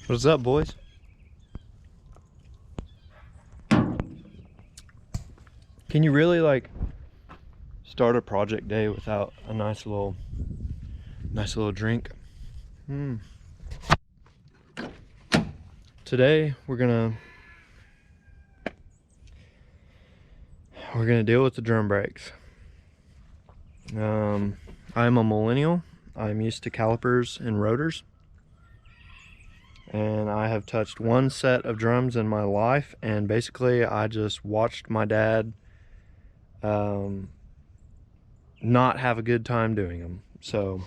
What's up, boys? Can you really like start a project day without a nice little drink? Today we're gonna deal with the drum brakes. I'm a millennial. I'm used to calipers and rotors, and I have touched one set of drums in my life, and basically I just watched my dad not have a good time doing them. So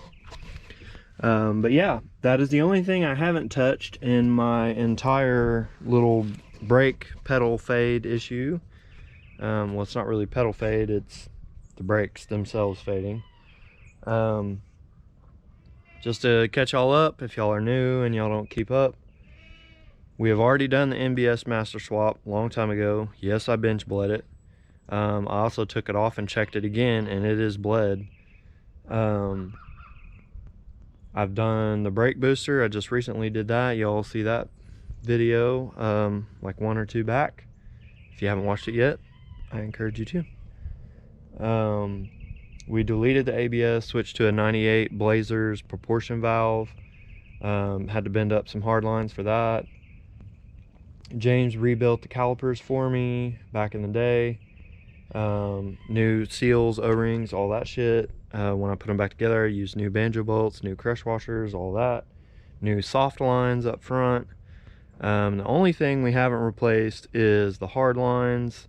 but yeah, that is the only thing I haven't touched in my entire little brake pedal fade issue. Well, it's not really pedal fade, it's the brakes themselves fading. Just to catch y'all up, if y'all are new and y'all don't keep up, we have already done the NBS master swap a long time ago. Yes, I bench bled it. I also took it off and checked it again, and it is bled. I've done the brake booster. I just recently did that. Y'all see that video like 1 or 2 back. If you haven't watched it yet, I encourage you to. We deleted the ABS, switched to a 98 Blazers proportion valve. Had to bend up some hard lines for that. James rebuilt the calipers for me back in the day. New seals, O-rings, all that shit. When I put them back together, I used new banjo bolts, new crush washers, all that. New soft lines up front. The only thing we haven't replaced is the hard lines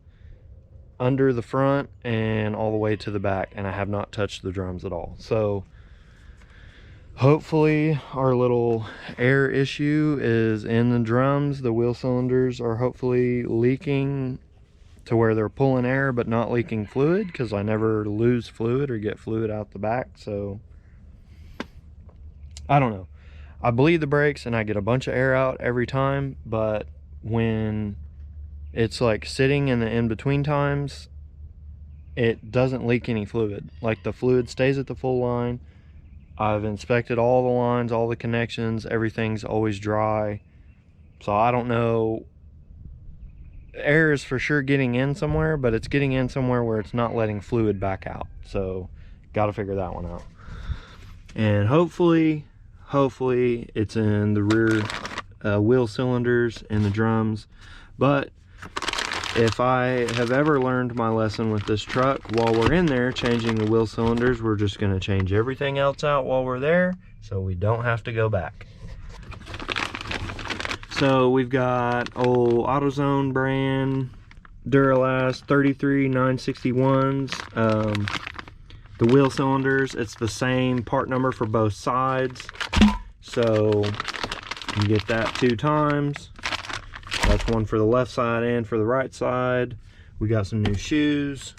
under the front and all the way to the back, and I have not touched the drums at all. So hopefully our little air issue is in the drums. The wheel cylinders are hopefully leaking to where they're pulling air but not leaking fluid, because I never lose fluid or get fluid out the back. So I don't know. I bleed the brakes and I get a bunch of air out every time, but when it's like sitting in the in-between times, it doesn't leak any fluid. Like, the fluid stays at the full line. I've inspected all the lines, all the connections, everything's always dry. So I don't know. Air is for sure getting in somewhere, but it's getting in somewhere where it's not letting fluid back out. So gotta figure that one out. And hopefully it's in the rear wheel cylinders and the drums. But if I have ever learned my lesson with this truck, while we're in there changing the wheel cylinders, we're just going to change everything else out while we're there, so we don't have to go back. So we've got old AutoZone brand Duralast 33 961s. The wheel cylinders, it's the same part number for both sides, so you get that 2 times. That's one for the left side and for the right side. We got some new shoes,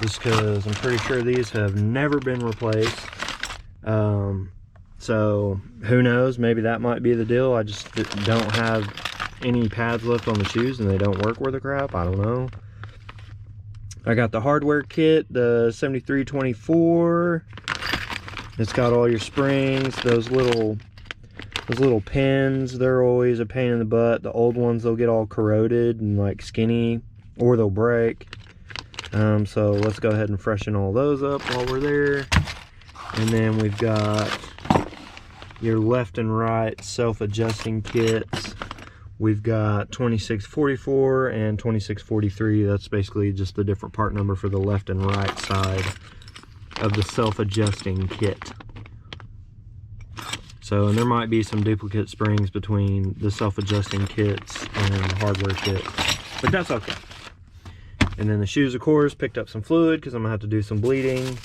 just because I'm pretty sure these have never been replaced. So who knows, maybe that might be the deal. I just don't have any pads left on the shoes and they don't work worth a crap. I don't know. I got the hardware kit, the 7324. It's got all your springs, those little pins. They're always a pain in the butt. The old ones, they'll get all corroded and like skinny, or they'll break. So let's go ahead and freshen all those up while we're there. And then we've got your left and right self-adjusting kits. We've got 2644 and 2643. That's basically just the different part number for the left and right side of the self-adjusting kit. So, and there might be some duplicate springs between the self-adjusting kits and the hardware kit, but that's okay. And then the shoes, of course, picked up some fluid because I'm gonna have to do some bleeding,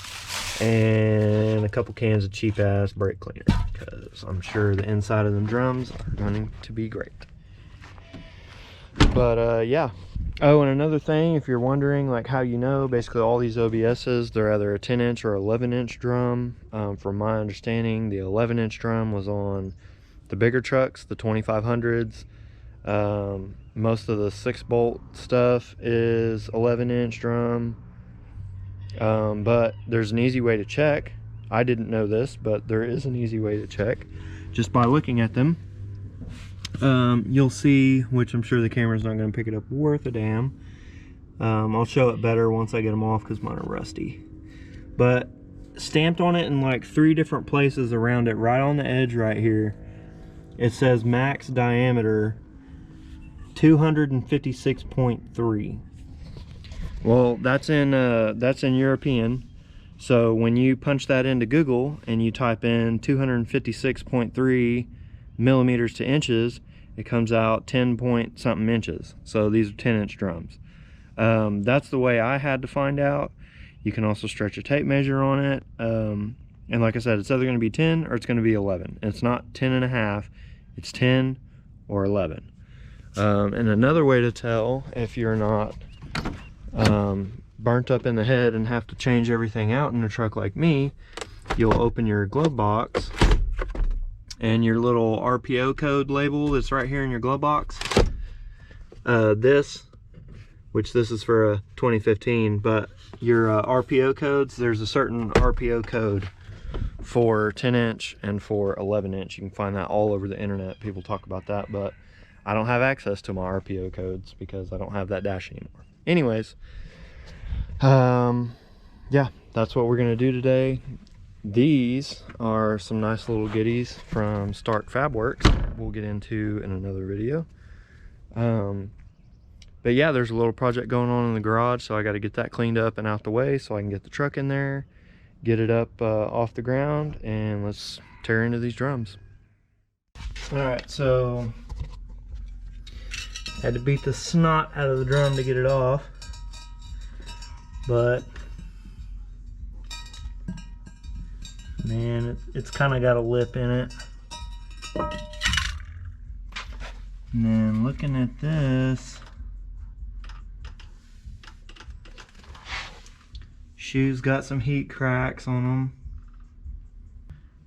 and a couple cans of cheap ass brake cleaner, because I'm sure the inside of them drums are going to be great. But yeah. Oh, and another thing, if you're wondering like how you know, basically all these OBSs, they're either a 10-inch or 11-inch drum. From my understanding, the 11-inch drum was on the bigger trucks, the 2500s. Most of the 6-bolt stuff is 11-inch drum. But there's an easy way to check. I didn't know this, but there is an easy way to check just by looking at them. You'll see, which I'm sure the camera's not going to pick it up worth a damn. I'll show it better once I get them off because mine are rusty. But stamped on it in like 3 different places around it, right on the edge right here, it says max diameter 256.3. Well, that's in European. So when you punch that into Google and you type in 256.3 millimeters to inches, it comes out 10 point something inches. So these are 10-inch drums. That's the way I had to find out. You can also stretch a tape measure on it. And like I said, it's either going to be 10 or it's going to be 11. And it's not 10 and a half, it's 10 or 11. And another way to tell if you're not burnt up in the head and have to change everything out in a truck like me, you'll open your glove box and your little RPO code label that's right here in your glove box. This is for a 2015, but your RPO codes, there's a certain RPO code for 10-inch and for 11-inch. You can find that all over the internet. People talk about that, but I don't have access to my RPO codes because I don't have that dash anymore. Anyways, yeah, that's what we're gonna do today. These are some nice little goodies from Stark Fabworks. We'll get into in another video. But yeah, there's a little project going on in the garage, so I got to get that cleaned up and out the way so I can get the truck in there, get it up off the ground, and let's tear into these drums. All right, so had to beat the snot out of the drum to get it off, but man, it's kind of got a lip in it. And then looking at this, shoes got some heat cracks on them.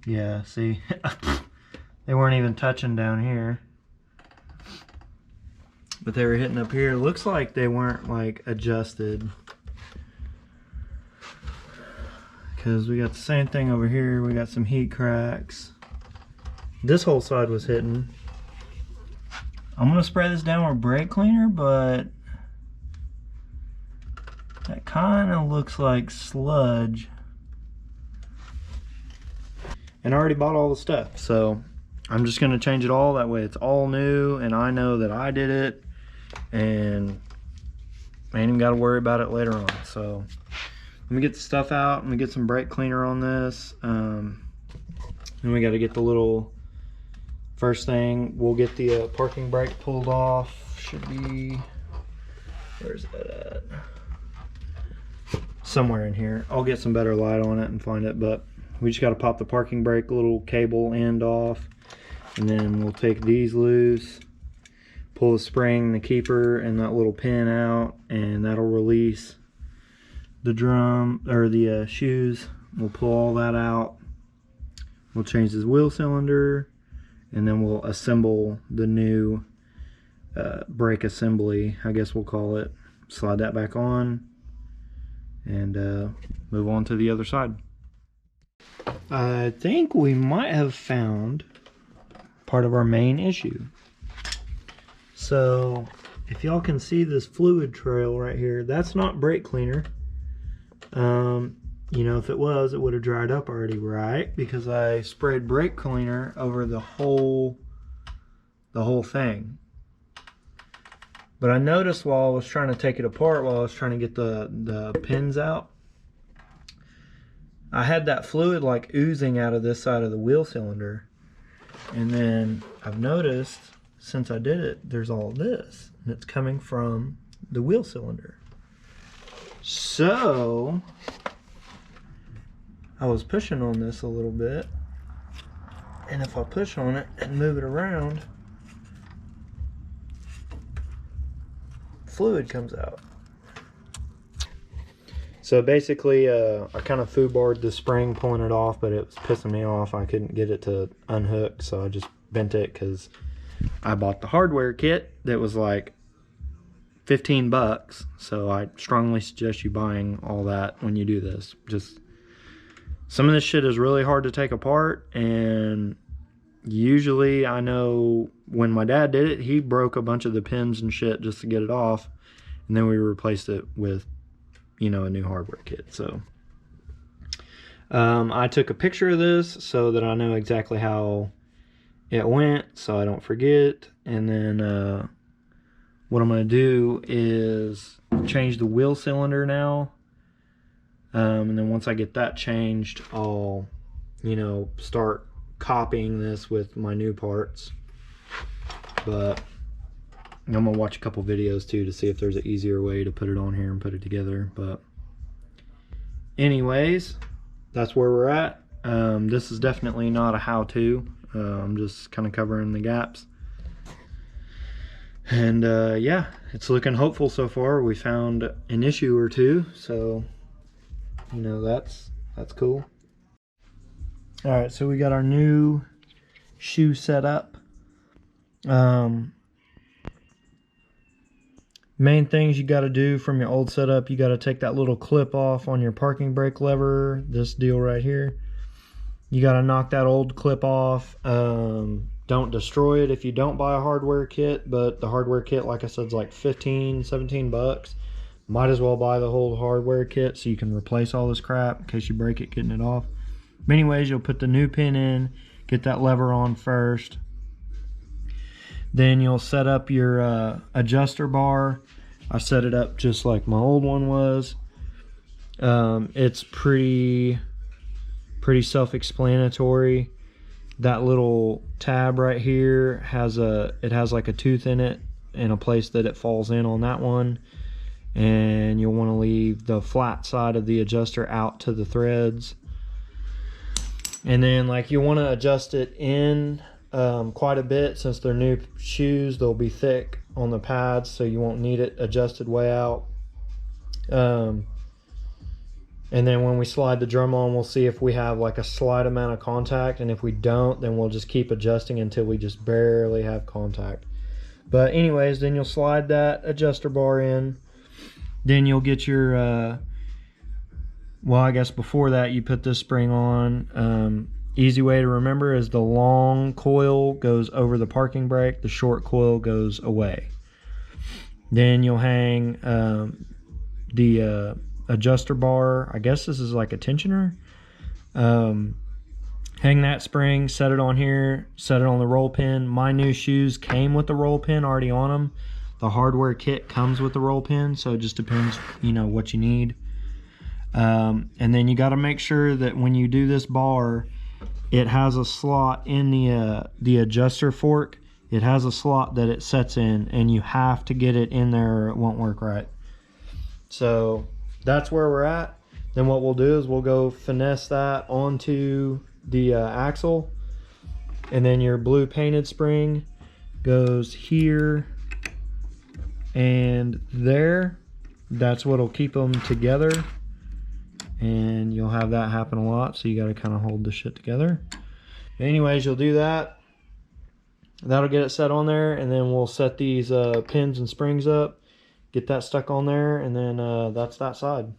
Yeah, see, they weren't even touching down here, but they were hitting up here. Looks like they weren't like adjusted, because we got the same thing over here. We got some heat cracks. This whole side was hitting. I'm gonna spray this down with brake cleaner, but that kind of looks like sludge. And I already bought all the stuff, so I'm just gonna change it all. That way it's all new and I know that I did it, and I ain't even gotta worry about it later on. So let me get the stuff out. Let me get some brake cleaner on this. Then we gotta get the little, first thing, we'll get the parking brake pulled off. Should be, where's that at? Somewhere in here. I'll get some better light on it and find it, but we just got to pop the parking brake little cable end off, and then we'll take these loose, pull the spring, the keeper, and that little pin out, and that'll release the drum or the shoes. We'll pull all that out. We'll change this wheel cylinder, and then we'll assemble the new brake assembly, I guess we'll call it. Slide that back on and move on to the other side. I think we might have found part of our main issue. So if y'all can see this fluid trail right here, that's not brake cleaner. You know, if it was, it would have dried up already, right? Because I sprayed brake cleaner over the whole thing. But I noticed while I was trying to take it apart, while I was trying to get the pins out, I had that fluid like oozing out of this side of the wheel cylinder. And then I've noticed since I did it, there's all this, and it's coming from the wheel cylinder. So I was pushing on this a little bit, and if I push on it and move it around, fluid comes out. So basically I kind of foobarred the spring pulling it off, but it was pissing me off. I couldn't get it to unhook, so I just bent it because I bought the hardware kit that was like 15 bucks. So I strongly suggest you buying all that when you do this. Just some of this shit is really hard to take apart, and usually I know when my dad did it, he broke a bunch of the pins and shit just to get it off, and then we replaced it with, you know, a new hardware kit. So I took a picture of this so that I know exactly how it went, so I don't forget. And then what I'm going to do is change the wheel cylinder now, and then once I get that changed, I'll, you know, start copying this with my new parts. But I'm gonna watch a couple videos too to see if there's an easier way to put it on here and put it together. But anyways, that's where we're at. This is definitely not a how-to. I'm just kind of covering the gaps. And yeah, it's looking hopeful so far. We found an issue or two, so you know, that's cool. All right, so we got our new shoe set up. Main things you got to do from your old setup, you got to take that little clip off on your parking brake lever, this deal right here. You got to knock that old clip off. Don't destroy it if you don't buy a hardware kit, but the hardware kit, like I said, is like 15, 17 bucks. Might as well buy the whole hardware kit so you can replace all this crap in case you break it getting it off. But anyways, you'll put the new pin in, get that lever on first. Then you'll set up your adjuster bar. I set it up just like my old one was. It's pretty self-explanatory. That little tab right here has like a tooth in it and a place that it falls in on that one. And you'll want to leave the flat side of the adjuster out to the threads. And then like you want to adjust it in quite a bit. Since they're new shoes, they'll be thick on the pads, so you won't need it adjusted way out. And then when we slide the drum on, we'll see if we have like a slight amount of contact, and if we don't, then we'll just keep adjusting until we just barely have contact. But anyways, then you'll slide that adjuster bar in. Then you'll get your well, I guess before that you put this spring on. Easy way to remember is the long coil goes over the parking brake, the short coil goes away. Then you'll hang the adjuster bar. I guess this is like a tensioner. Hang that spring, set it on here, set it on the roll pin. My new shoes came with the roll pin already on them. The hardware kit comes with the roll pin, so it just depends, you know, what you need. And then you got to make sure that when you do this bar, it has a slot in the adjuster fork. It has a slot that it sets in, and you have to get it in there or it won't work right. So that's where we're at. Then what we'll do is we'll go finesse that onto the axle, and then your blue painted spring goes here and there. That's what'll keep them together. And you'll have that happen a lot, so you got to kind of hold the shit together. But anyways, you'll do that. That'll get it set on there, and then we'll set these pins and springs up, get that stuck on there, and then that's that side.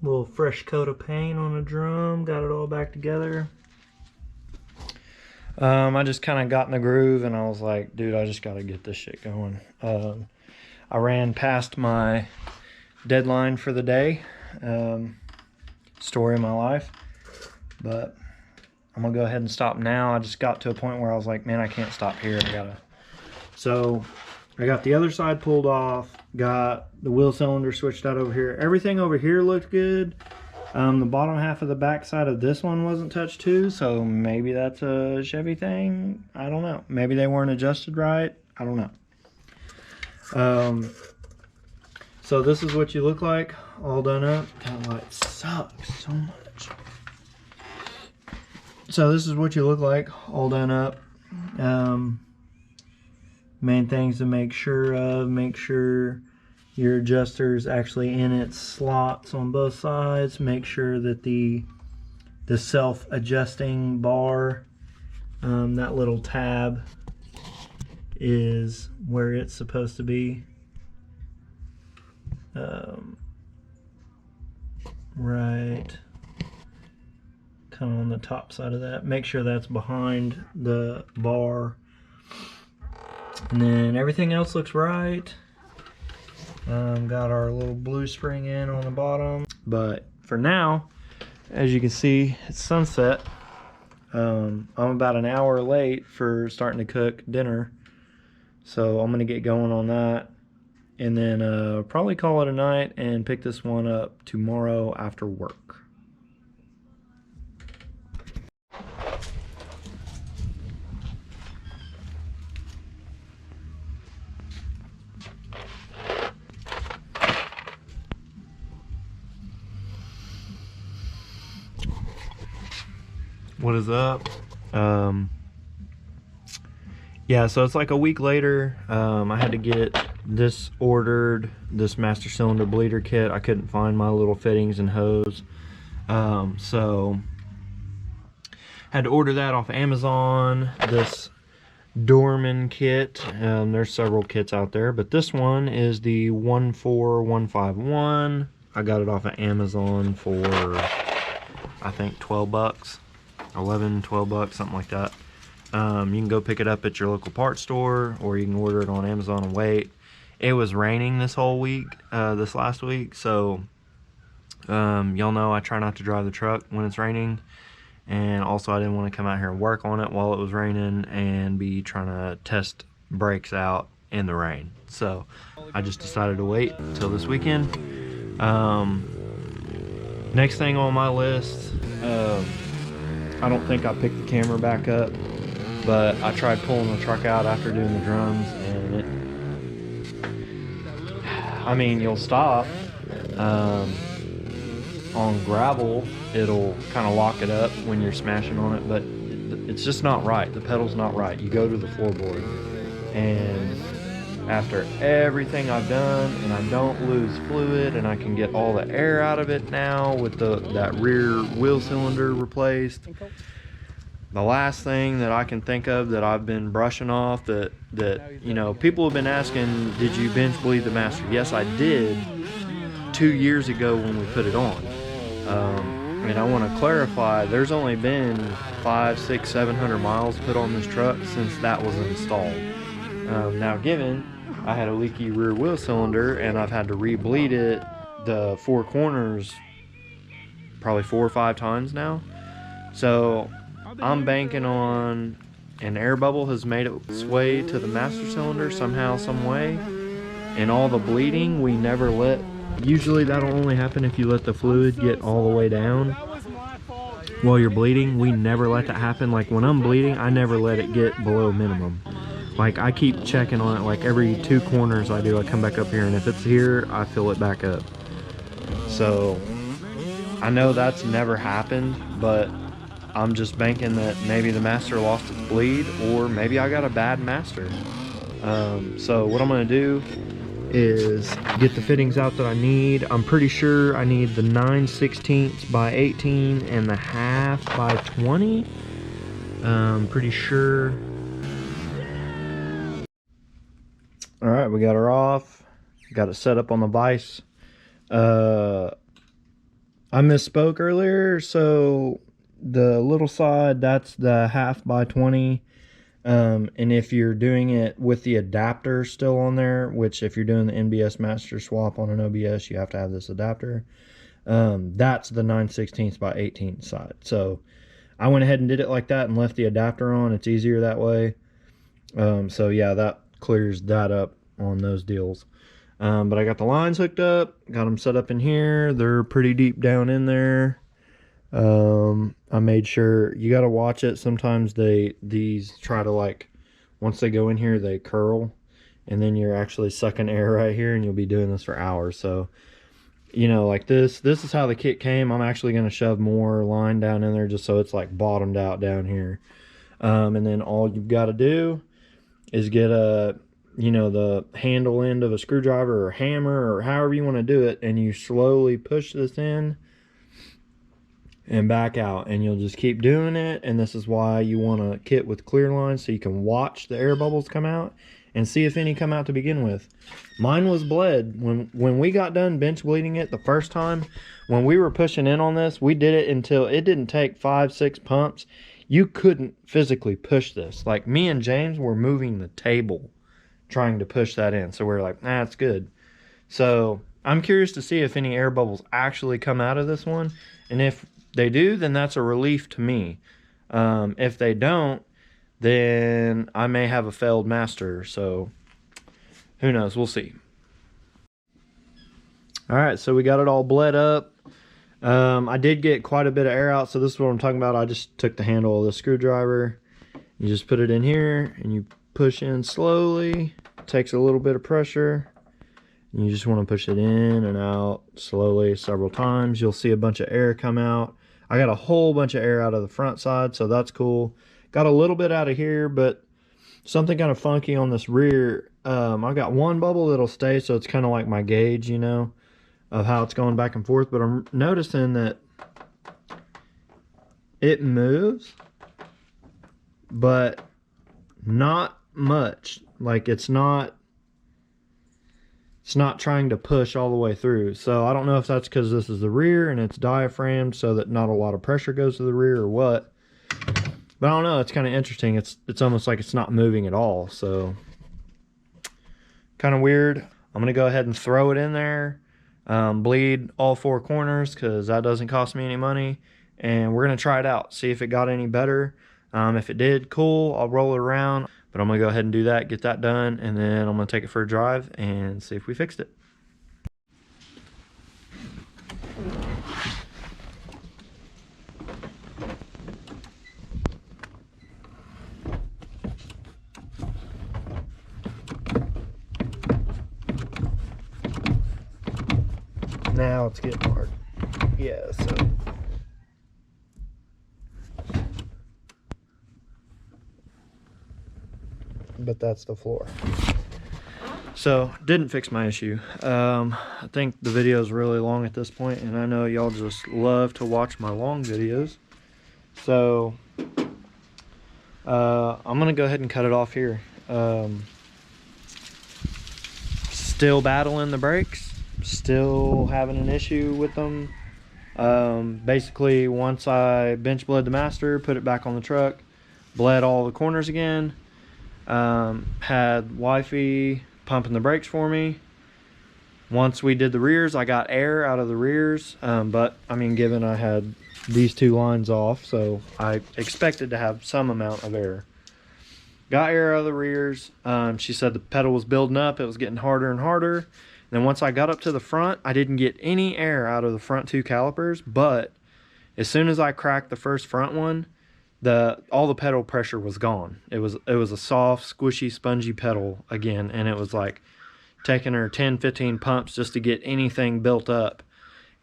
Little fresh coat of paint on the drum, got it all back together. I just kind of got in the groove, and I was like, dude, I just got to get this shit going. I ran past my deadline for the day. Story of my life. But I'm gonna go ahead and stop now. I just got to a point where I was like, man, I can't stop here. So I got the other side pulled off, got the wheel cylinder switched out over here. Everything over here looked good. The bottom half of the back side of this one wasn't touched too, so maybe that's a Chevy thing. I don't know. Maybe they weren't adjusted right. I don't know. So this is what you look like all done up. That light sucks so much. So this is what you look like all done up. Main things to make sure of: make sure your adjuster's actually in its slots on both sides. Make sure that the self-adjusting bar, that little tab, is where it's supposed to be. Right kind of on the top side of that. Make sure that's behind the bar. And then everything else looks right. Got our little blue spring in on the bottom. But for now, as you can see, it's sunset. I'm about an hour late for starting to cook dinner. So I'm gonna get going on that. And then probably call it a night and pick this one up tomorrow after work. What is up? Yeah, so it's like a week later. I had to get this ordered, this master cylinder bleeder kit. I couldn't find my little fittings and hose, so had to order that off Amazon. This Dorman kit, there's several kits out there, but this one is the 14151. I got it off of Amazon for I think 12 bucks, 11, 12 bucks, something like that. You can go pick it up at your local parts store, or you can order it on Amazon and wait. It was raining this whole week, this last week, so y'all know I try not to drive the truck when it's raining, and also I didn't want to come out here and work on it while it was raining and be trying to test brakes out in the rain. So I just decided to wait until this weekend. Next thing on my list, I don't think I picked the camera back up, but I tried pulling the truck out after doing the drums, and I mean, you'll stop. On gravel, it'll kind of lock it up when you're smashing on it, but it's just not right. The pedal's not right. You go to the floorboard, and after everything I've done, and I don't lose fluid, and I can get all the air out of it now with that rear wheel cylinder replaced. The last thing that I can think of that I've been brushing off that you know, people have been asking, did you bench bleed the master? Yes, I did 2 years ago when we put it on. And I want to clarify, there's only been 500, 600, 700 miles put on this truck since that was installed. Now given I had a leaky rear wheel cylinder and I've had to re-bleed it, the four corners, probably 4 or 5 times now. So I'm banking on an air bubble has made its way to the master cylinder somehow, some way, and all the bleeding we never let. Usually that'll only happen if you let the fluid get all the way down while you're bleeding. We never let that happen. Like when I'm bleeding, I never let it get below minimum. Like I keep checking on it, like every 2 corners I do, I come back up here, and if it's here, I fill it back up. So I know that's never happened, but I'm just banking that maybe the master lost its bleed, or maybe I got a bad master. So what I'm gonna do is get the fittings out that I need. I'm pretty sure I need the 9/16 by 18 and the 1/2 by 20. Pretty sure. All right, we got her off. Got it set up on the vise. I misspoke earlier. So the little side, that's the 1/2 by 20. And if you're doing it with the adapter still on there, which if you're doing the NBS master swap on an OBS, you have to have this adapter. That's the 9/16 by 18 side. So I went ahead and did it like that and left the adapter on. It's easier that way. So yeah, that clears that up on those deals. But I got the lines hooked up, got them set up in here. They're pretty deep down in there. I made sure, you got to watch it. Sometimes these try to, like, once they go in here, they curl, and then you're actually sucking air right here, and you'll be doing this for hours. So, you know, like this is how the kit came. I'm actually going to shove more line down in there just so it's like bottomed out down here. And then all you've got to do is get a, you know, the handle end of a screwdriver or hammer or however you want to do it, and you slowly push this in and back out, and you'll just keep doing it. And this is why you want a kit with clear lines, so you can watch the air bubbles come out and see if any come out to begin with. Mine was bled. When we got done bench bleeding it the first time, when we were pushing in on this, we did it until it didn't take 5-6 pumps. You couldn't physically push this. Like, me and James were moving the table trying to push that in. So we're like, nah, it's good. So I'm curious to see if any air bubbles actually come out of this one. And if they do, then that's a relief to me. If they don't, then I may have a failed master. So who knows? We'll see. All right, so we got it all bled up. I did get quite a bit of air out, so this is what I'm talking about. I just took the handle of the screwdriver. You just put it in here and you push in slowly. It takes a little bit of pressure. You just want to push it in and out slowly several times. You'll see a bunch of air come out. I got a whole bunch of air out of the front side, so that's cool. Got a little bit out of here, but something kind of funky on this rear. I got one bubble that'll stay, so it's kind of like my gauge, you know, of how it's going back and forth. But I'm noticing that it moves, but not much. Like, it's not trying to push all the way through. So I don't know if that's because this is the rear and it's diaphragmed so that not a lot of pressure goes to the rear or what. But I don't know, it's kind of interesting. It's almost like it's not moving at all. So kind of weird. I'm gonna go ahead and throw it in there, bleed all 4 corners because that doesn't cost me any money. And we're gonna try it out, see if it got any better. If it did, cool, I'll roll it around. But I'm gonna go ahead and do that, get that done, and then I'm gonna take it for a drive and see if we fixed it. Now it's getting hard. Yeah, so. But that's the floor. So didn't fix my issue. I think the video is really long at this point, and I know y'all just love to watch my long videos, so I'm gonna go ahead and cut it off here. Still battling the brakes, still having an issue with them. Basically, once I bench bled the master, put it back on the truck, bled all the corners again. Had wifey pumping the brakes for me. Once we did the rears, I got air out of the rears, but I mean, given I had these 2 lines off, so I expected to have some amount of air. Got air out of the rears. She said the pedal was building up, it was getting harder and harder. And then once I got up to the front, I didn't get any air out of the front 2 calipers, but as soon as I cracked the first front one, all the pedal pressure was gone. It was a soft, squishy, spongy pedal again, and it was like taking her 10-15 pumps just to get anything built up,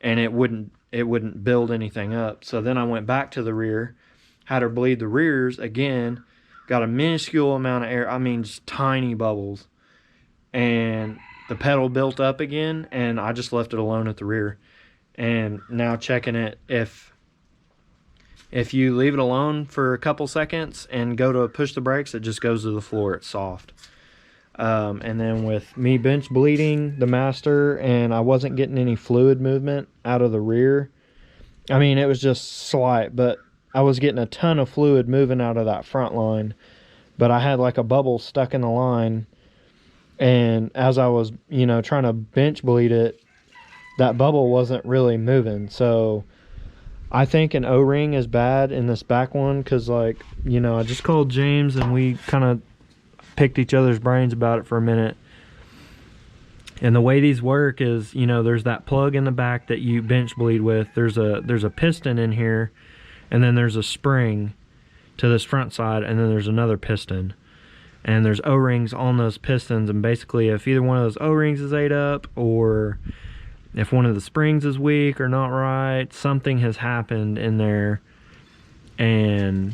and it wouldn't build anything up. So then I went back to the rear, had her bleed the rears again, got a minuscule amount of air, I mean just tiny bubbles, and the pedal built up again, and I just left it alone at the rear. And now checking it, if you leave it alone for a couple seconds and go to push the brakes, it just goes to the floor. It's soft. And then with me bench bleeding the master, and I wasn't getting any fluid movement out of the rear. I mean, it was just slight, but I was getting a ton of fluid moving out of that front line. But I had like a bubble stuck in the line. And as I was, you know, trying to bench bleed it, that bubble wasn't really moving. So I think an O-ring is bad in this back one, because, like, you know, I just called James and we kind of picked each other's brains about it for a minute. And the way these work is, you know, there's that plug in the back that you bench bleed with. There's a piston in here, and then there's a spring to this front side, and then there's another piston. And there's O-rings on those pistons, and basically if either one of those O-rings is ate up, or if one of the springs is weak or not right, something has happened in there. And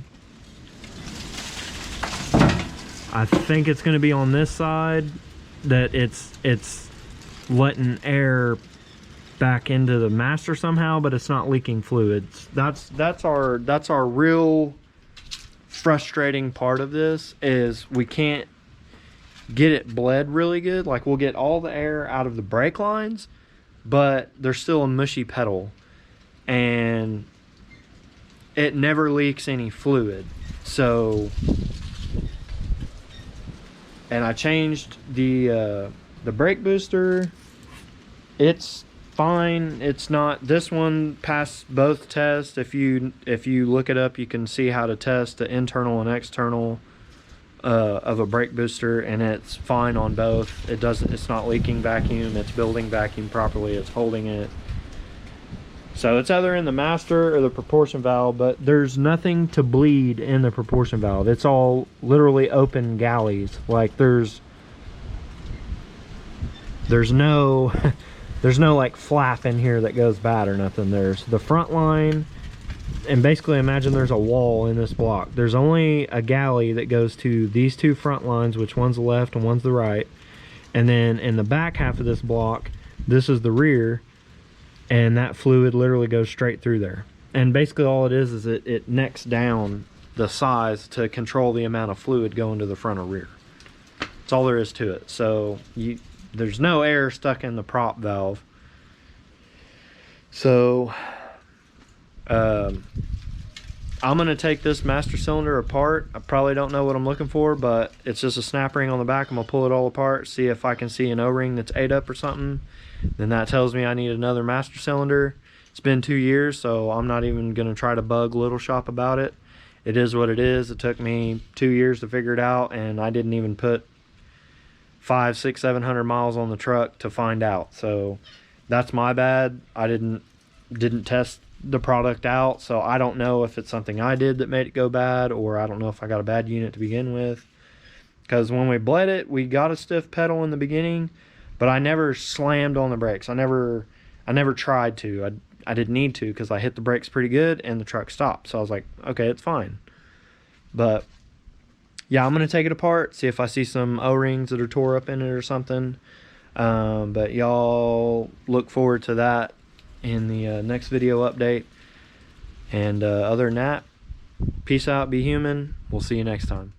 I think it's going to be on this side that it's letting air back into the master somehow, but it's not leaking fluids. That's our real frustrating part of this, is we can't get it bled really good. Like, we'll get all the air out of the brake lines, but there's still a mushy pedal, and it never leaks any fluid. So, and I changed the brake booster. It's fine. It's not, this one passed both tests. If you look it up, you can see how to test the internal and external of a brake booster, and it's fine on both. It's not leaking vacuum, it's building vacuum properly, it's holding it. So it's either in the master or the proportion valve, but there's nothing to bleed in the proportion valve. It's all literally open galleys. Like, there's no there's no like flap in here that goes bad or nothing. There's the front line, and basically imagine there's a wall in this block. There's only a galley that goes to these two front lines, which one's the left and one's the right. And then in the back half of this block, this is the rear, and that fluid literally goes straight through there. And basically all it is it necks down the size to control the amount of fluid going to the front or rear. That's all there is to it. So there's no air stuck in the prop valve. So I'm gonna take this master cylinder apart. I probably don't know what I'm looking for, but it's just a snap ring on the back. I'm gonna pull it all apart, see if I can see an O-ring that's ate up or something. Then that tells me I need another master cylinder. It's been 2 years, so I'm not even gonna try to bug Little Shop about it. It is what it is. It took me 2 years to figure it out, and I didn't even put 500, 600, 700 miles on the truck to find out. So that's my bad. I didn't test the product out, so I don't know if it's something I did that made it go bad, or I don't know if I got a bad unit to begin with. Because when we bled it, we got a stiff pedal in the beginning, but I never slammed on the brakes. I never tried to. I didn't need to, because I hit the brakes pretty good and the truck stopped. So I was like, okay, it's fine. But yeah, I'm gonna take it apart, see if I see some O-rings that are tore up in it or something. But y'all look forward to that in the next video update. And other than that, peace out, be human. We'll see you next time.